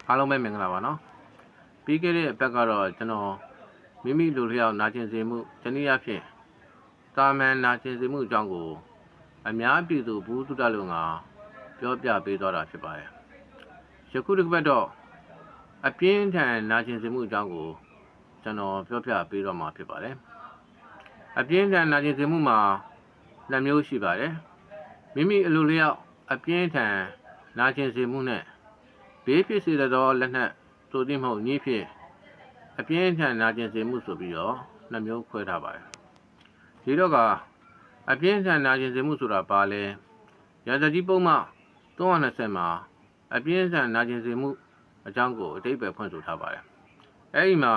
အားလုံးပဲမင်္ဂလာပါနော်ပြီးခဲ့တဲ့အပတ်ကတော့ကျွန်တော်မိမိလူလျောက်နာကျင်စေမှုတနည်းအားဖြင့်တာမန်နာကျင်စေမှုအကြောင်းကိုအများပြည်သူဘူးတုတလုံကပြောပြပေးသွားတာဖြစ်ပါတယ်ယခုတစ်ပတ်တော့အပြင်းထန်နာကျင်စေမှုအကြောင်းကိုကျွန်တော်ပြောပြပေးတော့မှာဖြစ်ပါတယ်အပြင်းထန်နာကျင်စေမှုမှာနှစ်မျိုးရှိပါတယ်မိမိအလိုလျောက်အပြင်းထန်နာကျင်စေမှုနဲ့ဘေးဖြစ်စေသောလက်နက်သို့သည်မဟုတ်နည်းဖြင့်အပြင်းထန်နာကျင်စေမှုဆိုပြီးတော့နှစ်မျိုးခွဲထားပါတယ်ဒီတော့ကအပြင်းထန်နာကျင်စေမှုဆိုတာဘာလဲရာဇကြီးပုံမှန်320မှာအပြင်းထန်နာကျင်စေမှုအကြောင်းကိုအဓိပ္ပာယ်ဖွင့်ဆိုထားပါတယ်အဲဒီမှာ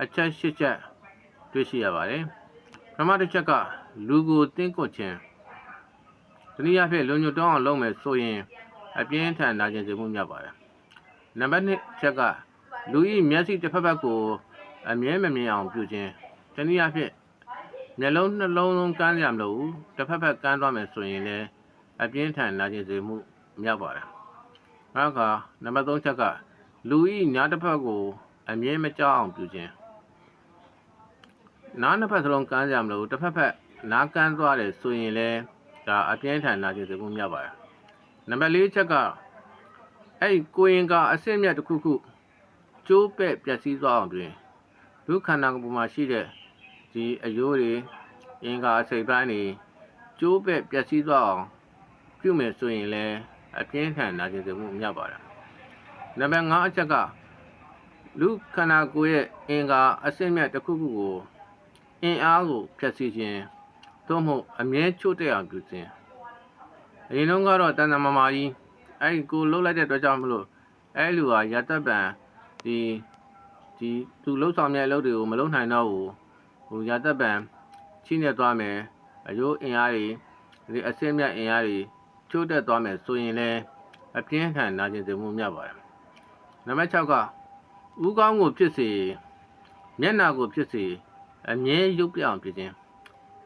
အချက်၈ချက်တွေ့ရှိရပါတယ်ပထမတစ်ချက်ကလူကိုတင်းကွခြင်းတနည်းအားဖြင့်လုံညွတ်တောင်းအောင်လုပ်မယ်ဆိုရင်အပြင်းထန်နာကျင်စေမှုများပါတယ်နံပါတ်2ချက်ကလူ၏မျက်စိတစ်ဖက်ဖက်ကိုအမြဲမမြင်အောင်ပြုခြင်းတနည်းအားဖြင့်မျက်လုံးနှလုံးလုံးကန်းရမလို့တစ်ဖက်ဖက်ကန်းသွားမယ်ဆိုရင်လည်းအပြင်းထန်နာကျင်စေမှုများပါတယ်နောက်ကနံပါတ်3ချက်ကလူ၏နားတစ်ဖက်ကိုအမြဲမကြောက်အောင်ပြုခြင်းနားနှစ်ဖက်စလုံးကန်းရမလို့တစ်ဖက်ဖက်နားကန်းသွားတယ်ဆိုရင်လည်းဒါအပြင်းထန်နာကျင်စေမှုများပါတယ်နံပါတ်4ချက်ကအဲ့ကိုရင်ကအဆင့်မြတ်တစ်ခုခုကျိုးပဲ့ပျက်စီးသွားအောင်တွင်လူခန္ဓာကိုယ်ပေါ်မှာရှိတဲ့ဒီအယိုးတွေအင်္ဂါအစိတ်ပိုင်းတွေကျိုးပဲ့ပျက်စီးသွားအောင်ပြုမယ်ဆိုရင်လည်းအပြင်းထန်နာကျင်စေမှုများပါတယ်နံပါတ်5အချက်ကလူခန္ဓာကိုယ်ရဲ့အင်္ဂါအဆင့်မြတ်တစ်ခုခုကိုအင်အားကိုဖျက်ဆီးခြင်းသို့မဟုတ်အမြဲချို့တဲ့အောင်ပြုခြင်းအရင်တော့ကတော့တဏ္ဍမမာကြီးအဲ့ကိုလှုပ်လိုက်တဲ့အတွက်ကြောင့်မလို့အဲ့လူဟာရတ္တပံဒီသူလှုပ်ဆောင်တဲ့အလုပ်တွေကိုမလုပ်နိုင်တော့ဘူးဟိုရတ္တပံချိနေသွားမယ်အယိုးအင်အားတွေဒီအစင်းမြတ်အင်အားတွေချို့တက်သွားမယ်ဆိုရင်လည်းအပြင်းထန်နာကျင်စေမှုများပါတယ်နံပါတ်6ကဥကောင်းကိုဖြစ်စေမျက်နာကိုဖြစ်စေအမြဲရုပ်ပြအောင်ဖြစ်ခြင်း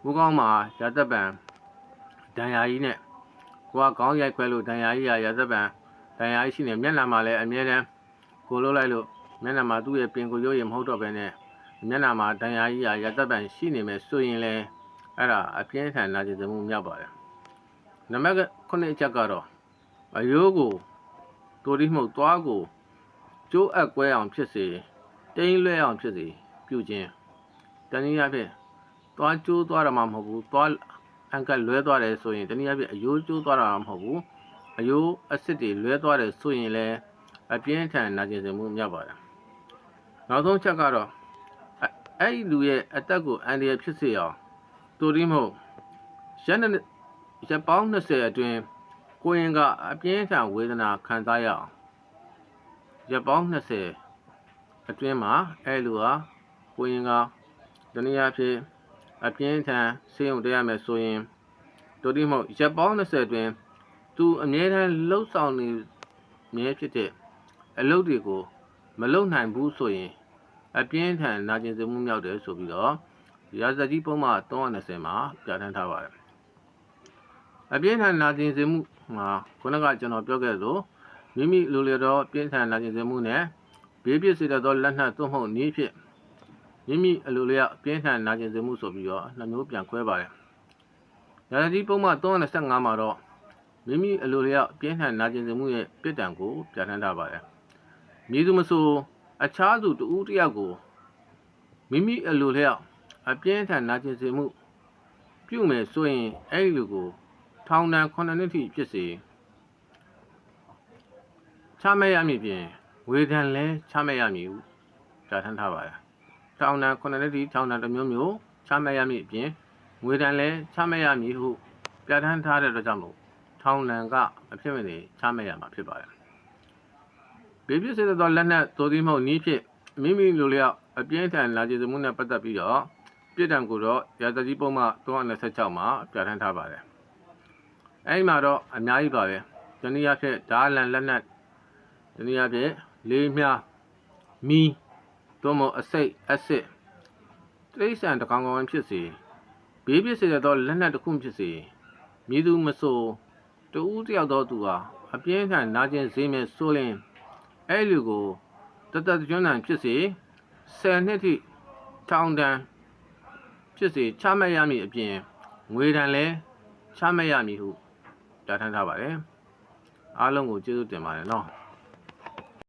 ဥကောင်းမှာရတ္တပံဒဏ်ရာကြီးနဲ့ကိုကခေါင်းရိုက်ခွဲလို့ဒဏ်ရာကြီးရတ္တပံဒဏ်ရာကြီးရှိနေမျက်နှာမှာလည်းအမြဲတမ်းကိုလှုပ်လိုက်လို့မျက်နှာမှာသူ့ရဲ့ပင်ကိုရုပ်ရည်မဟုတ်တော့ဘဲနဲ့မျက်နှာမှာဒဏ်ရာကြီးရတ္တပံရှိနေမယ်ဆိုရင်လည်းအဲ့ဒါအပြင်းထန်နာကျင်စေမှုမြောက်ပါတယ်နံပါတ်9အချက်ကတော့အယိုးကိုတိုးတိမှုသွားကိုကျိုးအပ်ကွဲအောင်ဖြစ်စေတိမ်လွဲအောင်ဖြစ်စေပြုခြင်းတနည်းအားဖြင့်သွားကျိုးသွားတာမှမဟုတ်ဘူးသွားအန်ကလွဲသွားတယ်ဆိုရင်တနည်းအားဖြင့်အယိုးကျိုးသွားတာမှမဟုတ်ဘူးအယိုးအစစ်တွေလွဲသွားတယ်ဆိုရင်လည်းအပြင်းထန်နာကျင်စေမှုများပါတယ်နောက်ဆုံးချက်ကတော့အဲ့ဒီလူရဲ့အသက်ကိုအန္တရာယ်ဖြစ်စေအောင်တိုးတိမှုရက်ပေါင်း20အတွင်းကိုရင်ကအပြင်းထန်ဝေဒနာခံစားရအောင်ရက်ပေါင်း20အတွင်းမှာအဲ့လူဟာကိုရင်ကတနည်းအားဖြင့်အပြင်းထန်ဆေးရုံတက်ရမယ်ဆိုရင်တိုးတိမှုရက်ပေါင်း20အတွင်းသူအမြဲတမ်းလှုပ်ဆောင်နေမြဲဖြစ်တဲ့အလုပ်တွေကိုမလုပ်နိုင်ဘူးဆိုရင်အပြင်းထန်နာကျင်စေမှုမြောက်တယ်ဆိုပြီးတော့ရာဇကြီးပုံမှန်320မှာပြဋ္ဌာန်းထားပါတယ်အပြင်းထန်နာကျင်စေမှုမှာခုနကကျွန်တော်ပြောခဲ့သလိုမိမိလိုလျော်သောအပြင်းထန်နာကျင်စေမှုနဲ့ဘေးဖြစ်စေသောလက်နက်သို့မဟုတ်နည်းဖြင့်မိမိအလိုလျောက်အပြင်းထန်နာကျင်စေမှုဆိုပြီးတော့နှစ်မျိုးပြန်ခွဲပါတယ်ရာဇကြီးပုံမှန်325မှာတော့မိမိအလိုလျောက်အပြင်းထန်နာကျင်စေမှုရဲ့ပြစ်ဒဏ်ကိုပြဋ္ဌာန်းထားပါတယ်မည်သူမဆိုအခြားသူတဦးတယောက်ကိုမိမိအလိုလျောက်အပြင်းထန်နာကျင်စေမှုပြုမယ်ဆိုရင်အဲ့ဒီလူကိုထောင်ဒဏ်9နှစ်ထိဖြစ်စေချမှတ်ရမည်ဖြင့်ဝေဒဏ်လည်းချမှတ်ရမည်ဟုပြဋ္ဌာန်းထားပါတယ်ထောင်ဒဏ်9နှစ်ထိထောင်ဒဏ်တစ်မျိုးမျိုးချမှတ်ရမည်အပြင်ဝေဒဏ်လည်းချမှတ်ရမည်ဟုပြဋ္ဌာန်းထားတဲ့အတွက်ကြောင့်မို့ထောင်ဒဏ်ကအဖြစ်မနေချမှတ်ရမှာဖြစ်ပါတယ်ဘေးဖြစ်စေသောလက်နက်သို့သည်မဟုတ်နည်းဖြင့်မိမိလိုလျောက်အပြင်းထန်နာကျင်စေမှုနဲ့ပတ်သက်ပြီးတော့ပြစ်ဒဏ်ကိုတော့ရာဇကြီးပုံမှန်326မှာပြဋ္ဌာန်းထားပါတယ်အဲဒီမှာတော့အများကြီးပါပဲတနည်းအားဖြင့်ဓာလန်လက်နက်တနည်းအားဖြင့်လေးမြားမီးသို့မဟုတ်အစိတ်အက်ဆစ်တိရစ္ဆာန်တစ်ကောင်ကောင်ဖြစ်စေဘေးဖြစ်စေသောလက်နက်တစ်ခုဖြစ်စေမည်သူမဆိုတဦးတယောက်သောသူဟာအပြင်းထန်နာကျင်စေမယ်ဆိုရင် အဲ့လူကိုတသက်ကျွန်းတန်ဖြစ်စေ10နှစ်ထိထောင်ဒဏ်ဖြစ်စေချမှတ်ရမည်အပြင်ငွေဒဏ်လည်းချမှတ်ရမည်ဟုပြဋ္ဌာန်းထားပါတယ်အားလုံးကိုကျေးဇူးတင်ပါတယ်နော်